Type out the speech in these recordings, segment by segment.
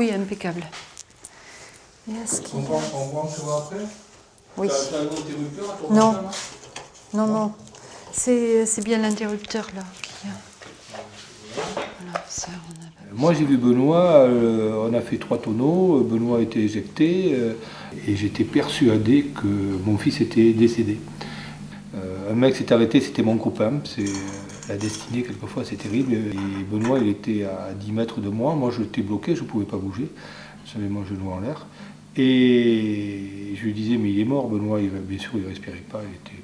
Oui, impeccable. On voit un peu après. Oui. T'as un interrupteur à ton Non. machin, là? Non. C'est bien l'interrupteur là. Voilà, ça, on a... Moi j'ai vu Benoît, on a fait 3 tonneaux, Benoît a été éjecté et j'étais persuadé que mon fils était décédé. Un mec s'est arrêté, c'était mon copain, c'est la destinée quelquefois, c'est terrible. Et Benoît il était à 10 mètres de moi, moi j'étais bloqué, je ne pouvais pas bouger, j'avais mon genou en l'air. Et je lui disais mais il est mort Benoît, bien sûr il ne respirait pas, il était...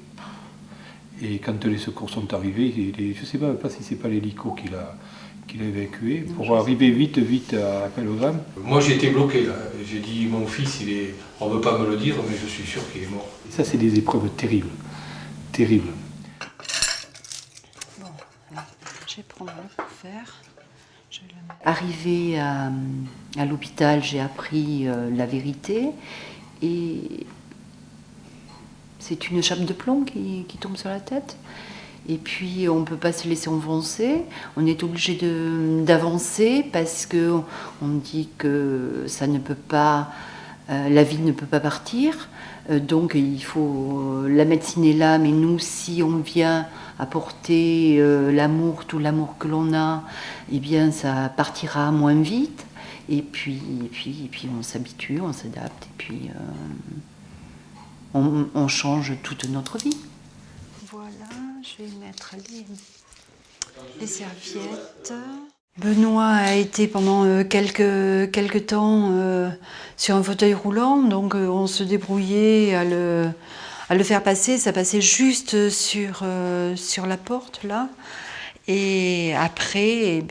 Et quand les secours sont arrivés, je ne sais pas si c'est pas l'hélico qui l'a évacué, pour arriver vite à Pellegrin. Moi j'ai été bloqué là, j'ai dit mon fils on ne veut pas me le dire mais je suis sûr qu'il est mort. Et ça c'est des épreuves terribles. Bon, je vais prendre le fer. Arrivée à l'hôpital, j'ai appris la vérité et c'est une chape de plomb qui tombe sur la tête. Et puis on ne peut pas se laisser enfoncer, on est obligé d'avancer parce qu'on dit que ça ne peut pas, la vie ne peut pas partir. Donc il faut, la médecine est là, mais nous si on vient apporter l'amour, tout l'amour que l'on a, eh bien ça partira moins vite. Et puis on s'habitue, on s'adapte, et puis on change toute notre vie. Voilà, je vais mettre les serviettes. Benoît a été pendant quelques temps sur un fauteuil roulant, donc on se débrouillait à le faire passer. Ça passait juste sur la porte, là. Et après,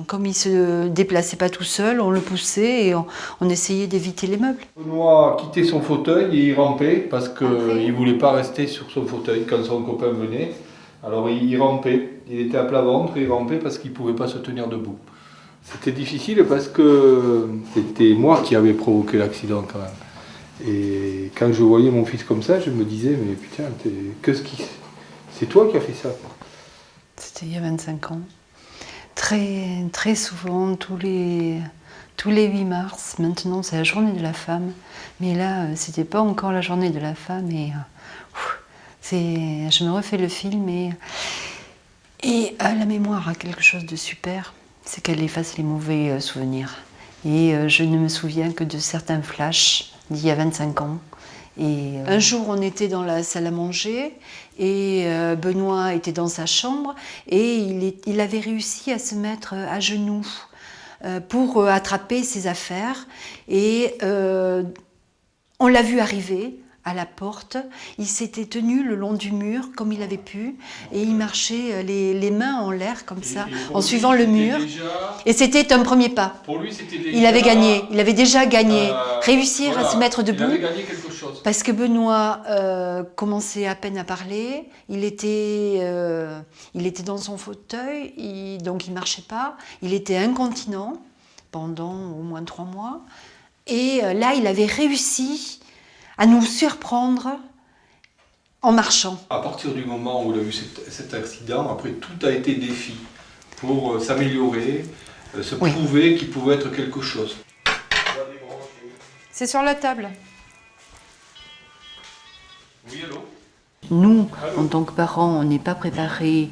comme il ne se déplaçait pas tout seul, on le poussait et on essayait d'éviter les meubles. Benoît quittait son fauteuil et il rampait parce qu'il ne voulait pas rester sur son fauteuil quand son copain venait. Alors il rampait, il était à plat ventre et il rampait parce qu'il ne pouvait pas se tenir debout. C'était difficile parce que c'était moi qui avais provoqué l'accident quand même. Et quand je voyais mon fils comme ça, je me disais, mais putain, c'est toi qui as fait ça. C'était il y a 25 ans. Très, très souvent, tous les 8 mars, maintenant c'est la journée de la femme. Mais là, c'était pas encore la journée de la femme. Et je me refais le film et la mémoire a quelque chose de super, c'est qu'elle efface les mauvais souvenirs. Et je ne me souviens que de certains flashs d'il y a 25 ans. Et un jour, on était dans la salle à manger et Benoît était dans sa chambre et il avait réussi à se mettre à genoux pour attraper ses affaires. Et on l'a vu arriver à la porte. Il s'était tenu le long du mur comme il avait pu et il marchait les mains en l'air comme ça, en suivant le mur. Et c'était un premier pas. Pour lui, c'était déjà... Il avait gagné, il avait déjà gagné. Réussir à se mettre debout. Il avait gagné quelque chose. Parce que Benoît commençait à peine à parler. Il était dans son fauteuil, donc il ne marchait pas. Il était incontinent pendant au moins 3 mois. Et là, il avait réussi à nous surprendre en marchant. À partir du moment où il a eu cet accident, après tout a été défi pour s'améliorer, se prouver qu'il pouvait être quelque chose. C'est sur la table. Oui, allô ? Nous, en tant que parents, on n'est pas préparés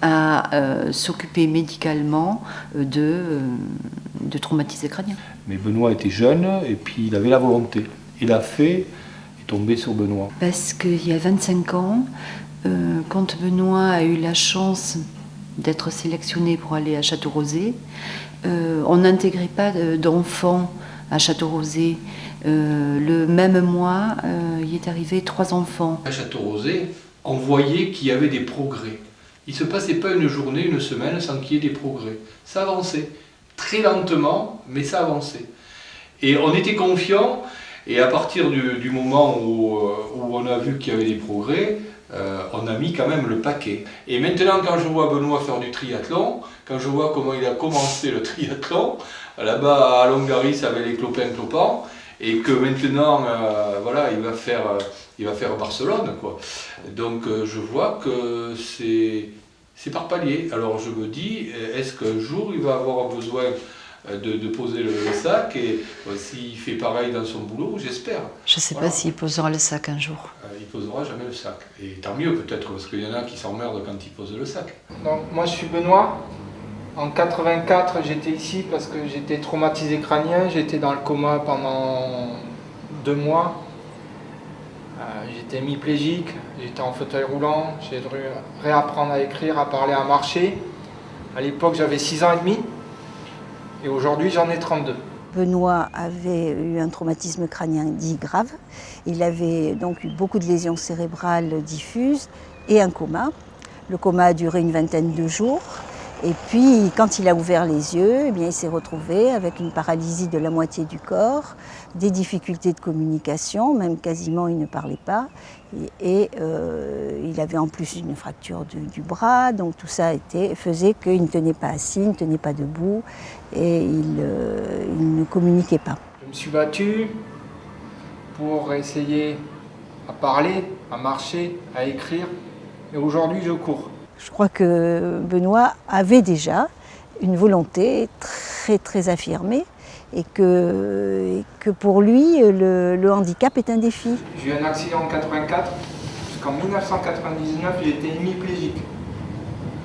à s'occuper médicalement de traumatisés crâniens. Mais Benoît était jeune et puis il avait la volonté. Il a fait et tombé sur Benoît. Parce qu'il y a 25 ans, quand Benoît a eu la chance d'être sélectionné pour aller à Château-Rosay, on n'intégrait pas d'enfants à Château-Rosay. Le même mois, il est arrivé 3 enfants. À Château-Rosay, on voyait qu'il y avait des progrès. Il ne se passait pas une journée, une semaine sans qu'il y ait des progrès. Ça avançait. Très lentement, mais ça avançait. Et on était confiants, et à partir du moment où on a vu qu'il y avait des progrès, on a mis quand même le paquet. Et maintenant, quand je vois Benoît faire du triathlon, quand je vois comment il a commencé le triathlon, là-bas à Longaris avec les clopins-clopants, et que maintenant, voilà, il va faire Barcelone, quoi. Donc je vois que c'est par palier. Alors je me dis, est-ce qu'un jour il va avoir besoin de poser le sac. Et s'il fait pareil dans son boulot, j'espère. Je ne sais pas s'il posera le sac un jour. Il posera jamais le sac. Et tant mieux peut-être, parce qu'il y en a qui s'emmerdent quand il pose le sac. Donc, moi je suis Benoît. En 84, j'étais ici parce que j'étais traumatisé crânien. J'étais dans le coma pendant 2 mois. J'étais hémiplégique, j'étais en fauteuil roulant. J'ai dû réapprendre à écrire, à parler, à marcher. À l'époque, j'avais 6 ans et demi. Et aujourd'hui, j'en ai 32. Benoît avait eu un traumatisme crânien dit grave. Il avait donc eu beaucoup de lésions cérébrales diffuses et un coma. Le coma a duré une vingtaine de jours. Et puis, quand il a ouvert les yeux, eh bien, il s'est retrouvé avec une paralysie de la moitié du corps, des difficultés de communication, même quasiment il ne parlait pas. Et il avait en plus une fracture du bras, donc tout ça faisait qu'il ne tenait pas assis, il ne tenait pas debout et il ne communiquait pas. Je me suis battu pour essayer à parler, à marcher, à écrire. Et aujourd'hui, je cours. Je crois que Benoît avait déjà une volonté très très affirmée et que pour lui le handicap est un défi. J'ai eu un accident en 84, jusqu'en 1999 j'étais hémiplégique.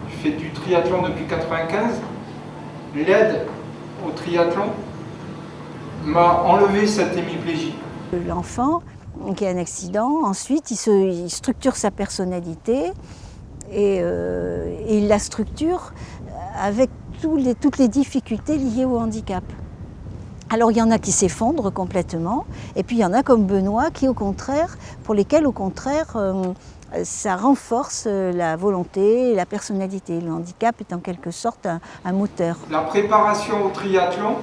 Je fais du triathlon depuis 95. L'aide au triathlon m'a enlevé cette hémiplégie. L'enfant qui a un accident, ensuite il structure sa personnalité. Et il la structure avec toutes les difficultés liées au handicap. Alors il y en a qui s'effondrent complètement, et puis il y en a comme Benoît pour lesquels au contraire ça renforce la volonté et la personnalité. Le handicap est en quelque sorte un moteur. La préparation au triathlon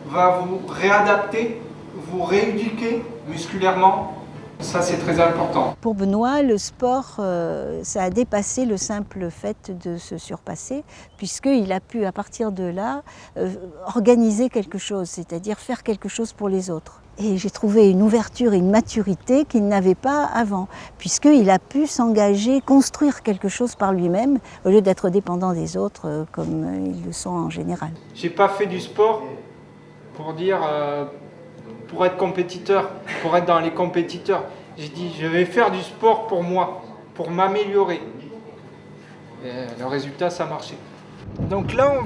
va vous réadapter, vous rééduquer musculairement. Ça, c'est très important. Pour Benoît, le sport, ça a dépassé le simple fait de se surpasser, puisqu'il a pu, à partir de là, organiser quelque chose, c'est-à-dire faire quelque chose pour les autres. Et j'ai trouvé une ouverture et une maturité qu'il n'avait pas avant, puisqu'il a pu s'engager, construire quelque chose par lui-même, au lieu d'être dépendant des autres, comme ils le sont en général. J'ai pas fait du sport pour dire... pour être compétiteur, pour être dans les compétiteurs. J'ai dit, je vais faire du sport pour moi, pour m'améliorer. Et le résultat, ça a marché. Donc là, on va